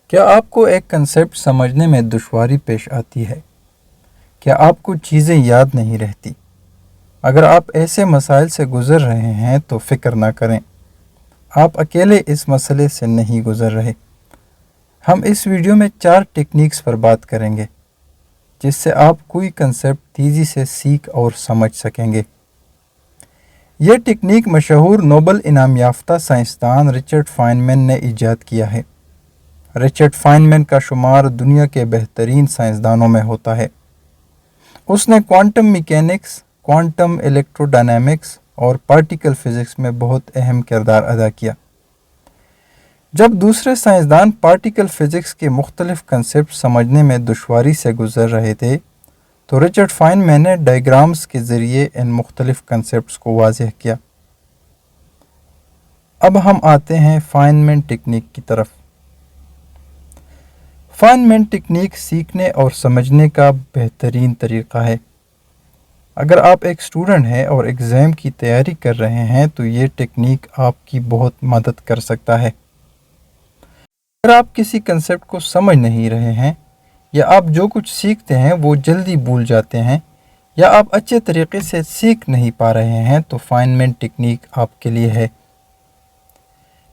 کیا آپ کو ایک کنسیپٹ سمجھنے میں دشواری پیش آتی ہے؟ کیا آپ کو چیزیں یاد نہیں رہتی؟ اگر آپ ایسے مسائل سے گزر رہے ہیں تو فکر نہ کریں، آپ اکیلے اس مسئلے سے نہیں گزر رہے۔ ہم اس ویڈیو میں 4 ٹیکنیکس پر بات کریں گے جس سے آپ کوئی کنسیپٹ تیزی سے سیکھ اور سمجھ سکیں گے۔ یہ ٹیکنیک مشہور نوبل انعام یافتہ سائنسدان رچرڈ فائنمین نے ایجاد کیا ہے۔ رچرڈ فائنمین کا شمار دنیا کے بہترین سائنسدانوں میں ہوتا ہے۔ اس نے quantum mechanics, quantum electro dynamics اور پارٹیکل فزکس میں بہت اہم کردار ادا کیا۔ جب دوسرے سائنسدان پارٹیکل فزکس کے مختلف کنسیپٹ سمجھنے میں دشواری سے گزر رہے تھے تو رچرڈ فائنمین نے ڈائیگرامز کے ذریعے ان مختلف کنسیپٹس کو واضح کیا۔ اب ہم آتے ہیں فائنمین ٹیکنیک کی طرف۔ فائنمین ٹیکنیک سیکھنے اور سمجھنے کا بہترین طریقہ ہے۔ اگر آپ ایک اسٹوڈنٹ ہیں اور ایگزام کی تیاری کر رہے ہیں تو یہ ٹیکنیک آپ کی بہت مدد کر سکتا ہے۔ اگر آپ کسی کنسیپٹ کو سمجھ نہیں رہے ہیں، یا آپ جو کچھ سیکھتے ہیں وہ جلدی بھول جاتے ہیں، یا آپ اچھے طریقے سے سیکھ نہیں پا رہے ہیں تو فائنمین ٹیکنیک آپ کے لیے ہے۔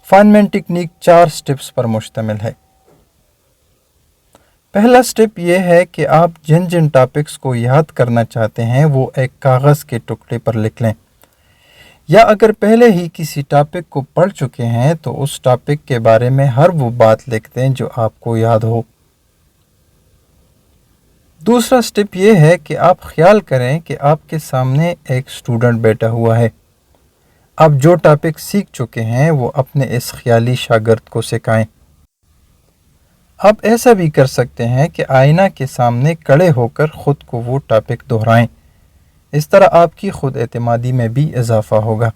فائنمین ٹیکنیک 4 سٹیپس پر مشتمل ہے۔ پہلا سٹیپ یہ ہے کہ آپ جن جن ٹاپکس کو یاد کرنا چاہتے ہیں وہ ایک کاغذ کے ٹکڑے پر لکھ لیں، یا اگر پہلے ہی کسی ٹاپک کو پڑھ چکے ہیں تو اس ٹاپک کے بارے میں ہر وہ بات لکھ دیں جو آپ کو یاد ہو۔ دوسرا سٹیپ یہ ہے کہ آپ خیال کریں کہ آپ کے سامنے ایک اسٹوڈنٹ بیٹھا ہوا ہے۔ آپ جو ٹاپک سیکھ چکے ہیں وہ اپنے اس خیالی شاگرد کو سکھائیں۔ آپ ایسا بھی کر سکتے ہیں کہ آئینہ کے سامنے کھڑے ہو کر خود کو وہ ٹاپک دہرائیں۔ اس طرح آپ کی خود اعتمادی میں بھی اضافہ ہوگا۔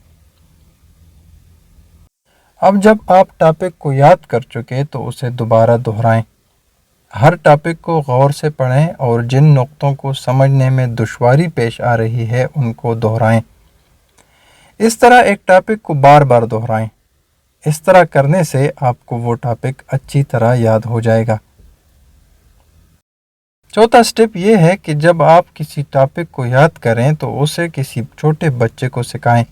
اب جب آپ ٹاپک کو یاد کر چکے تو اسے دوبارہ دہرائیں۔ ہر ٹاپک کو غور سے پڑھیں اور جن نقطوں کو سمجھنے میں دشواری پیش آ رہی ہے ان کو دہرائیں۔ اس طرح ایک ٹاپک کو بار بار دہرائیں۔ اس طرح کرنے سے آپ کو وہ ٹاپک اچھی طرح یاد ہو جائے گا۔ چوتھا سٹیپ یہ ہے کہ جب آپ کسی ٹاپک کو یاد کریں تو اسے کسی چھوٹے بچے کو سکھائیں۔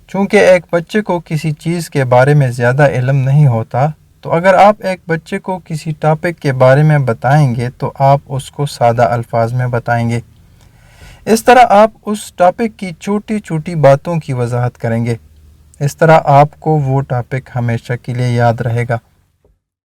چونکہ ایک بچے کو کسی چیز کے بارے میں زیادہ علم نہیں ہوتا، تو اگر آپ ایک بچے کو کسی ٹاپک کے بارے میں بتائیں گے تو آپ اس کو سادہ الفاظ میں بتائیں گے۔ اس طرح آپ اس ٹاپک کی چھوٹی چھوٹی باتوں کی وضاحت کریں گے۔ اس طرح آپ کو وہ ٹاپک ہمیشہ کے لیے یاد رہے گا۔